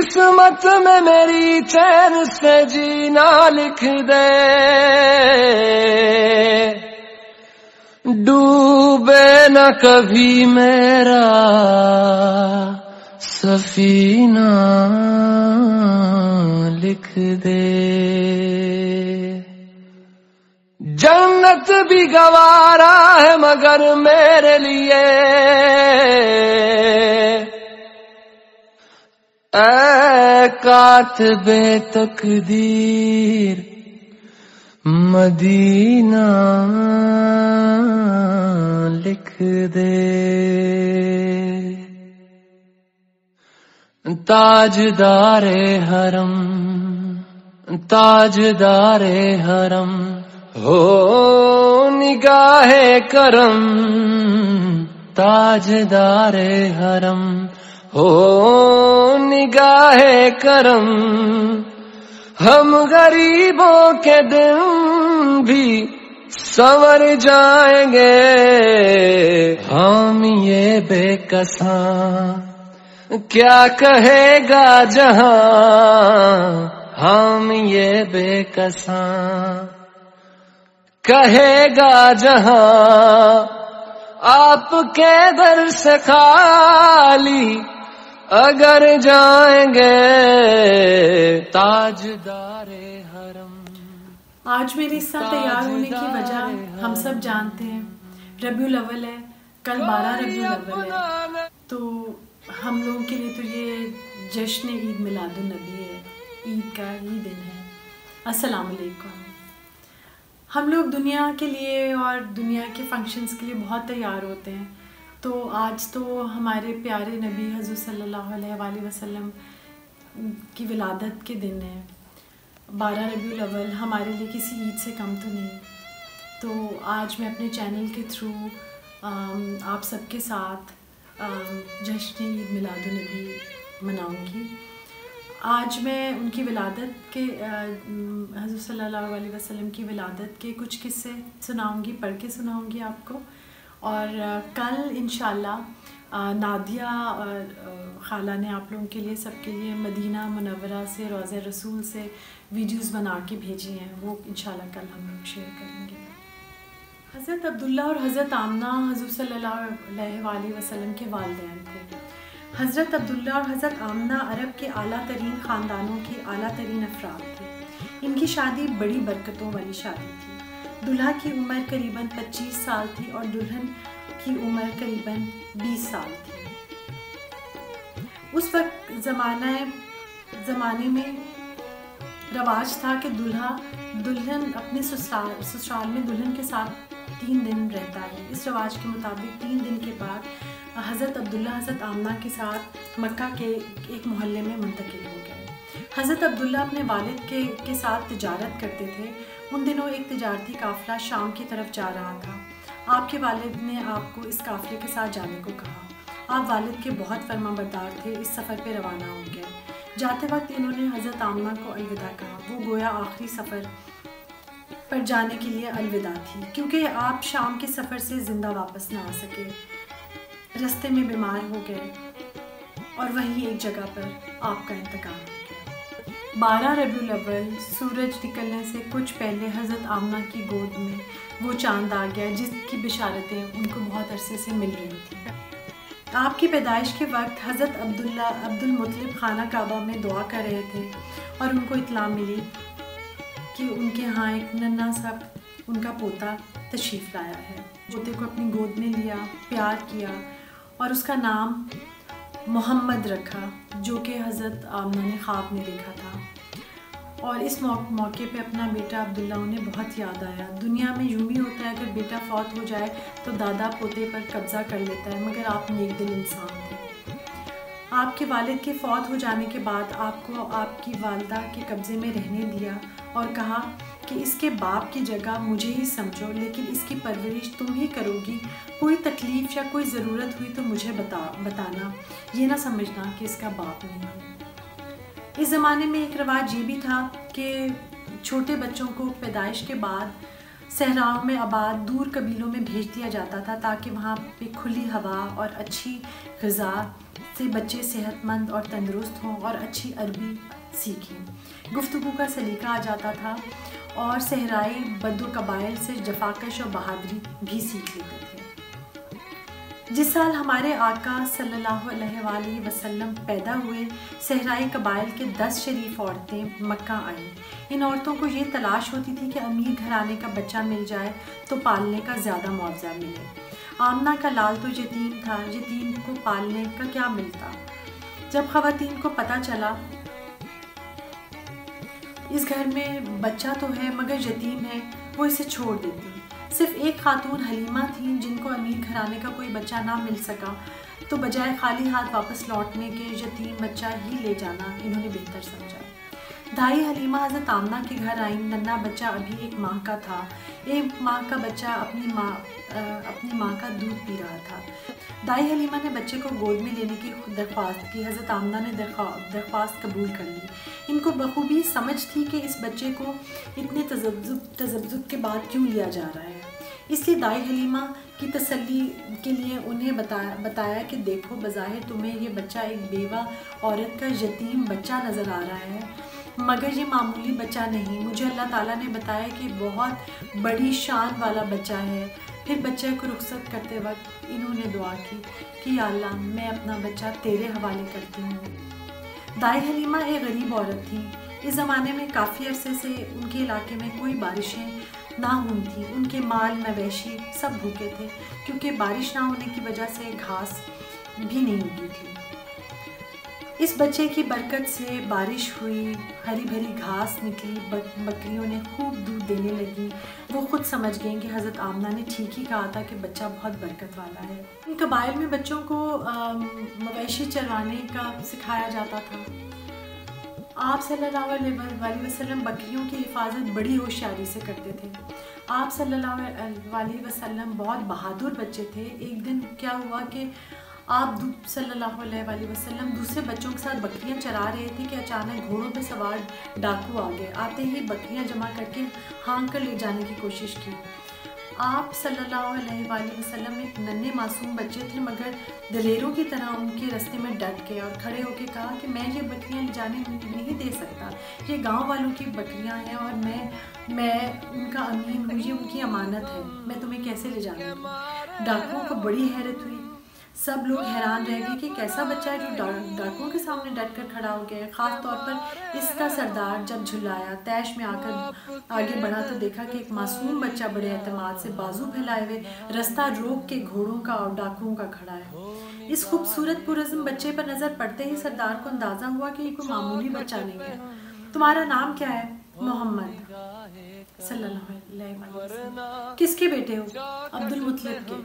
قسمت میں میری چین سے جینا لکھ دے، ڈوبے نہ کبھی میرا سفینہ لکھ دے۔ جنت بھی گوارا ہے مگر میرے لیے، اے کاتب تقدیر مدینہ لکھ دے۔ تاجدار حرم، تاجدار حرم ہو نگاہ کرم، تاجدار حرم ہو نگاہ کرم، ہم غریبوں کے دن بھی سنور جائیں گے، ہم یہ بے کساں کیا کہے گا جہاں، ہم یہ بے کساں کہے گا جہاں، آپ کے در سے خالی اگر جائیں گے تاجدار حرم۔ آج میرے اس ساتھ تیار ہونے کی وجہ ہم سب جانتے ہیں، ربیع الاول ہے، کل 12 ربیع الاول ہے، تو ہم لوگوں کے لیے تو یہ جشن عید میلاد النبی ہے، عید کا ہی دن ہے۔ السلام علیکم۔ ہم لوگ دنیا کے لیے اور دنیا کے فنکشنز کے لیے بہت تیار ہوتے ہیں، تو آج تو ہمارے پیارے نبی حضور صلی اللہ علیہ وآلہ وسلم کی ولادت کے دن ہے، 12 ربیع الاول ہمارے لیے کسی عید سے کم تو نہیں۔ تو آج میں اپنے چینل کے تھرو آپ سب کے ساتھ جشن عید میلاد النبی مناؤں گی۔ آج میں ان کی ولادت کے حضور صلی اللہ علیہ وسلم کی ولادت کے کچھ قصے سناؤں گی، پڑھ کے سناؤں گی آپ کو، اور کل انشاءاللہ نادیہ خالہ نے آپ لوگوں کے لیے سب کے لیے مدینہ منورہ سے، روضہ رسول سے ویڈیوز بنا کے بھیجی ہیں، وہ انشاءاللہ کل ہم لوگ شیئر کریں گے۔ حضرت عبداللہ اور حضرت آمنہ حضور صلی اللہ علیہ وآلہ وسلم کے والدین تھے۔ حضرت عبداللہ اور حضرت آمنہ عرب کے اعلیٰ ترین خاندانوں کے اعلیٰ ترین افراد تھے۔ ان کی شادی بڑی برکتوں والی شادی تھی۔ دلہا کی عمر قریباً 25 سال تھی اور دلہن کی عمر قریباً 20 سال تھی۔ اس وقت زمانے میں رواج تھا کہ دلہن اپنے سسرال میں دلہن کے ساتھ 3 دن رہتا ہے۔ اس رواج کے مطابق 3 دن کے بعد حضرت عبداللہ حضرت آمنہ کے ساتھ مکہ کے ایک محلے میں منتقل ہو گئے۔ حضرت عبداللہ اپنے والد کے ساتھ تجارت کرتے تھے۔ ان دنوں ایک تجارتی قافلہ شام کی طرف جا رہا تھا۔ آپ کے والد نے آپ کو اس قافلے کے ساتھ جانے کو کہا۔ آپ والد کے بہت فرما بردار تھے، اس سفر پہ روانہ ہو گئے۔ جاتے وقت انہوں نے حضرت آمنہ کو الوداع کہا، وہ گویا آخری سفر پر جانے کے لیے الوداع تھی، کیونکہ آپ شام کے سفر سے زندہ واپس نہ آ سکے۔ رستے میں بیمار ہو گئے اور وہیں ایک جگہ پر آپ کا انتقال ہو گیا۔ 12 ربیع الاول سورج نکلنے سے کچھ پہلے حضرت آمنہ کی گود میں وہ چاند آ گیا جس کی بشارتیں ان کو بہت عرصے سے مل رہی تھیں۔ آپ کی پیدائش کے وقت حضرت عبد المطلب خانہ کعبہ میں دعا کر رہے تھے اور ان کو اطلاع ملی کہ ان کے ہاں ایک ننھا سا ان کا پوتا تشریف لایا ہے۔ پوتے کو اپنی گود میں لیا، پیار کیا اور اس کا نام محمد رکھا، جو کہ حضرت آمنہ نے خواب میں دیکھا تھا۔ اور اس موقع پہ اپنا بیٹا عبداللہ انہیں بہت یاد آیا۔ دنیا میں یوں ہی ہوتا ہے، اگر بیٹا فوت ہو جائے تو دادا پوتے پر قبضہ کر لیتا ہے، مگر آپ نیک دل انسان تھے۔ آپ کے والد کے فوت ہو جانے کے بعد آپ کو آپ کی والدہ کے قبضے میں رہنے دیا اور کہا کہ اس کے باپ کی جگہ مجھے ہی سمجھو، لیکن اس کی پرورش تم ہی کرو گی، کوئی تکلیف یا کوئی ضرورت ہوئی تو مجھے بتانا، یہ نہ سمجھنا کہ اس کا باپ نہیں ہے۔ اس زمانے میں ایک رواج یہ بھی تھا کہ چھوٹے بچوں کو پیدائش کے بعد صحراؤں میں آباد دور قبیلوں میں بھیج دیا جاتا تھا تاکہ وہاں پہ کھلی ہوا اور اچھی غذا سے بچے صحت مند اور تندرست ہوں اور اچھی عربی سیکھیں۔ گفتگو کا سلیقہ آ جاتا تھا اور صحرائی بدو قبائل سے جفاکش اور بہادری بھی سیکھ لیتے تھے۔ جس سال ہمارے آقا صلی اللہ علیہ وآلہ وسلم پیدا ہوئے، صحرائی قبائل کے 10 شریف عورتیں مکہ آئیں۔ ان عورتوں کو یہ تلاش ہوتی تھی کہ امیر گھرانے کا بچہ مل جائے تو پالنے کا زیادہ معاوضہ ملے۔ آمنہ کا لال تو یتیم تھا، یتیم کو پالنے کا کیا ملتا؟ جب خواتین کو پتہ چلا اس گھر میں بچہ تو ہے مگر یتیم ہے، وہ اسے چھوڑ دیتی۔ صرف ایک خاتون حلیمہ تھیں جن کو امیر گھرانے کا کوئی بچہ نہ مل سکا، تو بجائے خالی ہاتھ واپس لوٹنے کے یتیم بچہ ہی لے جانا انہوں نے بہتر سمجھا۔ دائی حلیمہ حضرت آمنہ کے گھر آئیں۔ ننھا بچہ ابھی 1 ماہ کا تھا۔ 1 ماہ کا بچہ اپنی ماں کا دودھ پی رہا تھا۔ دائی حلیمہ نے بچے کو گود میں لینے کی درخواست کی۔ حضرت آمنہ نے درخواست قبول کر لی۔ ان کو بخوبی سمجھ تھی کہ اس بچے کو اتنے تذبذب کے بعد کیوں لیا جا رہا ہے، اس لیے دائی حلیمہ کی تسلی کے لیے انہیں بتایا کہ دیکھو، بظاہر تمہیں یہ بچہ ایک بیوہ عورت کا یتیم بچہ نظر آ رہا ہے، مگر یہ معمولی بچہ نہیں، مجھے اللہ تعالیٰ نے بتایا کہ بہت بڑی شان والا بچہ ہے۔ پھر بچے کو رخصت کرتے وقت انہوں نے دعا کی کہ یا اللہ، میں اپنا بچہ تیرے حوالے کرتی ہوں۔ دائی حلیمہ ایک غریب عورت تھی۔ اس زمانے میں کافی عرصے سے ان کے علاقے میں کوئی بارشیں نہ ہوئی تھیں۔ ان کے مال مویشی سب بھوکے تھے کیونکہ بارش نہ ہونے کی وجہ سے گھاس بھی نہیں اگی تھی۔ اس بچے کی برکت سے بارش ہوئی، ہری بھری گھاس نکلی، بکریوں نے خوب دودھ دینے لگی۔ وہ خود سمجھ گئیں کہ حضرت آمنہ نے ٹھیک ہی کہا تھا کہ بچہ بہت برکت والا ہے۔ ان قبائل میں بچوں کو مویشی چروانے کا سکھایا جاتا تھا۔ آپ صلی اللہ علیہ وسلم بکریوں کی حفاظت بڑی ہوشیاری سے کرتے تھے۔ آپ صلی اللہ علیہ وسلم بہت بہادر بچے تھے۔ ایک دن کیا ہوا کہ آپ صلی اللہ علیہ وسلم دوسرے بچوں کے ساتھ بکریاں چرا رہے تھے کہ اچانک گھوڑوں پہ سوار ڈاکو آ گئے۔ آتے ہی بکریاں جمع کر کے ہانک کر لے جانے کی کوشش کی۔ آپ صلی اللہ علیہ وسلم ایک ننھے معصوم بچے تھے مگر دلیروں کی طرح ان کے راستے میں ڈٹ گئے اور کھڑے ہو کے کہا کہ میں یہ بکریاں لے جانے نہیں دے سکتا، یہ گاؤں والوں کی بکریاں ہیں اور میں ان کا امین ہوں، یہ ان کی امانت ہے، میں تمہیں کیسے لے جانے دوں۔ ڈاکوؤں کو بڑی حیرت ہوئی۔ سب لوگ حیران رہ گئے کہ کیسا بچہ ہے جو ڈاکوؤں کے سامنے ڈٹ کر کھڑا ہو گیا ہے۔ خاص طور پر اس کا سردار جب جھلایا، طیش میں آ کر آگے بڑھا تو دیکھا کہ ایک معصوم بچہ بڑے اعتماد سے بازو پھیلائے ہوئے رستہ روک کے گھوڑوں کا اور ڈاکوؤں کا کھڑا ہے۔ اس خوبصورت پرعزم بچے پر نظر پڑتے ہی سردار کو اندازہ ہوا کہ یہ کوئی معمولی بچہ نہیں ہے۔ تمہارا نام کیا ہے؟ محمد صلی اللہ علیہ وسلم۔ کس کے بیٹے ہو؟ عبد المطلب کے۔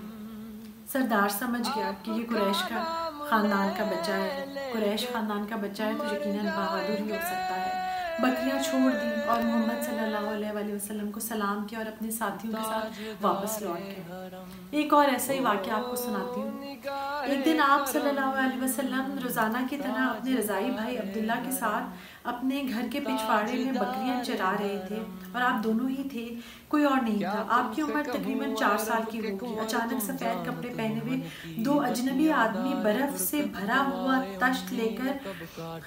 سردار سمجھ گیا کہ یہ قریش کا خاندان کا بچہ ہے، قریش خاندان کا بچہ ہے تو یقیناً بہادر ہی ہو سکتا ہے۔ بکریاں چھوڑ دی اور محمد صلی اللہ علیہ وسلم کو سلام کیا اور اپنے ساتھیوں کے ساتھ واپس لوٹ گئے۔ ایک اور ایسا ہی واقعہ آپ کو سناتی ہوں۔ ایک دن آپ صلی اللہ علیہ وسلم روزانہ کی طرح اپنے رضائی بھائی عبداللہ کے ساتھ اپنے گھر کے پچھواڑے میں بکریاں چرا رہے تھے اور آپ دونوں ہی تھے، کوئی اور نہیں تھا۔ آپ کی عمر تقریباً 4 سال کی ہوگی۔ اچانک سفید کپڑے پہنے ہوئے 2 اجنبی آدمی برف سے بھرا ہوا تشت لے کر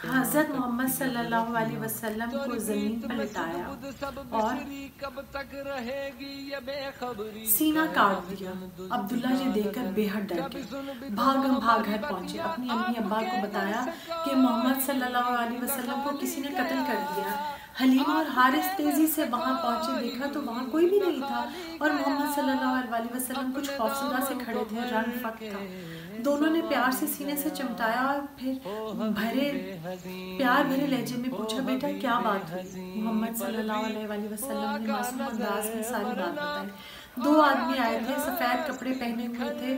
حضرت محمد صلی اللہ علیہ وسلم کو زمین پر لٹایا اور سینہ کاٹ دیا۔ عبداللہ یہ دیکھ کر بے حد ڈر گئے، بھاگ گھر پہنچے، اپنی امی ابا کو بتایا کہ محمد صلی اللہ علیہ وسلم کو کسی نے قتل کر دیا۔ حلیمہ اور حارث تیزی سے وہاں پہنچے، دیکھا تو وہاں کوئی بھی نہیں تھا اور محمد صلی اللہ علیہ وسلم کچھ خوفزدہ سے کھڑے تھے، رنگ فک تھا۔ دونوں نے پیار سے سینے سے چمٹایا اور پھر پیار بھرے لہجے میں پوچھا، بیٹا کیا بات ہوئی؟ محمد صلی اللہ علیہ وسلم نے معصوم انداز میں ساری بات بتائی۔ 2 آدمی آئے تھے، سفید کپڑے پہنے ہوئے تھے،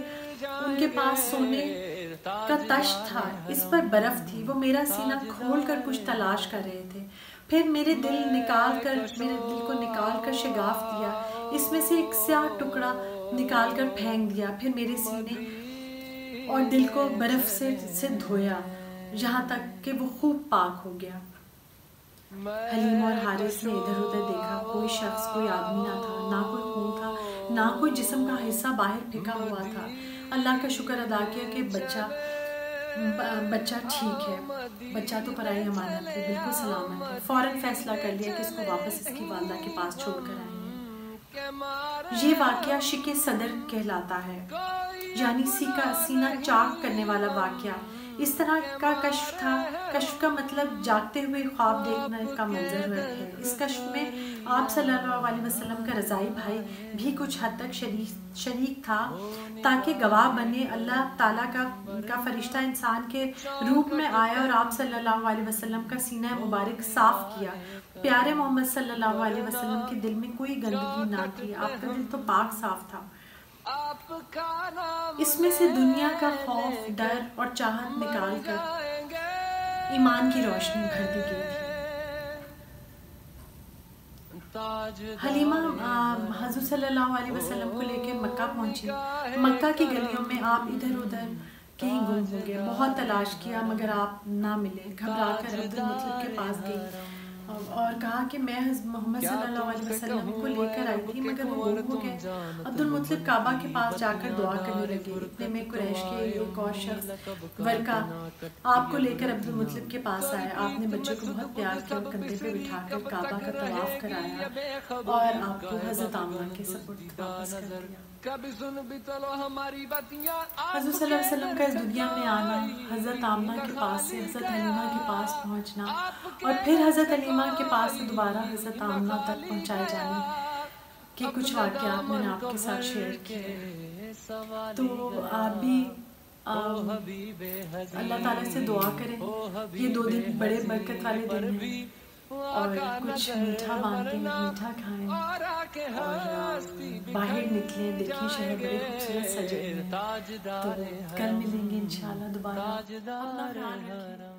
ان کے پاس سونے کا تشت تھا، اس پر برف تھی، وہ میرا سینہ کھول کر کچھ تلاش کر رہے تھے، پھر میرے دل کو نکال کر شگاف دیا، اس میں سے ایک سیاہ ٹکڑا نکال کر پھینک دیا، پھر میرے سینے اور دل کو برف سے دھویا یہاں تک کہ وہ خوب پاک ہو گیا۔ حلیم اور حارث نے ادھر ادھر دیکھا، کوئی شخص، کوئی آدمی نہ تھا، نہ کوئی خون تھا، نہ کوئی جسم کا حصہ باہر پھینکا ہوا تھا۔ اللہ کا شکر ادا کیا کہ بچہ ٹھیک ہے، بچہ تو پرائی امانت ہے، بالکل سلامت ہے۔ فوراً فیصلہ کر لیا کہ اس کو واپس اس کی والدہ کے پاس چھوڑ کر آئیں گے۔ یہ واقعہ شق صدر کہلاتا ہے، یعنی سینہ چاک کرنے والا واقعہ۔ اس طرح کا کشف تھا۔ کشف کا مطلب جاگتے ہوئے خواب دیکھنے کا منظر ہے۔ اس کشف میں آپ صلی اللہ علیہ وسلم کا رضائی بھائی بھی کچھ حد تک شریک تھا، تاکہ گواہ بنے۔ اللہ تعالیٰ کا فرشتہ انسان کے روپ میں آیا اور آپ صلی اللہ علیہ وسلم کا سینہ مبارک صاف کیا۔ پیارے محمد صلی اللہ علیہ وسلم کے دل میں کوئی گندگی نہ تھی، آپ کا دل تو پاک صاف تھا۔ اس میں سے دنیا کا خوف، ڈر اور چاہت نکال کر ایمان کی روشنی بھر دی گئی تھی۔ حلیمہ حضور صلی اللہ علیہ وسلم کو لے کے مکہ پہنچی۔ مکہ کی گلیوں میں آپ ادھر ادھر کہیں گم ہو گئے، بہت تلاش کیا مگر آپ نہ ملے۔ گھبرا کر عبد المطلب کے پاس گئی اور کہا کہ میں محمد صلی اللہ علیہ وسلم کو لے کر آئی تھی مگر وہ گم ہو گئے۔ عبد المطلب کعبہ کے پاس جا کر دعا کرنے لگے۔ اتنے میں قریش کے ایک اور شخص ورقہ آپ کو لے کر عبد المطلب کے پاس آیا۔ آپ نے بچے کو بہت پیار کیا اور کندھے پہ بٹھا کر کعبہ کا طواف کرایا اور آپ کو حضرت آمنہ کے سپرد واپس کر دیا۔ حضور صلی اللہ علیہ وسلم کا اس دنیا میں آنا، حضرت آمنہ کے پاس سے حضرت حلیمہ کے پاس پہنچنا اور پھر حضرت حلیمہ کے پاس سے دوبارہ حضرت آمنہ تک پہنچائے جانے کے کچھ واقعات میں نے آپ کے ساتھ شیئر کیے۔ تو آپ بھی اللہ تعالیٰ سے دعا کریں، یہ 2 دن بڑے برکت والے دن ہیں اور کچھ میٹھا مانگیں، میٹھا کھائیں اور باہر نکلیں، دیکھیں شہر بڑے خوبصورت سجے ہوئے ہیں۔ تو کل ملیں گے انشاءاللہ دوبارہ۔ اپنا خیال رکھیں۔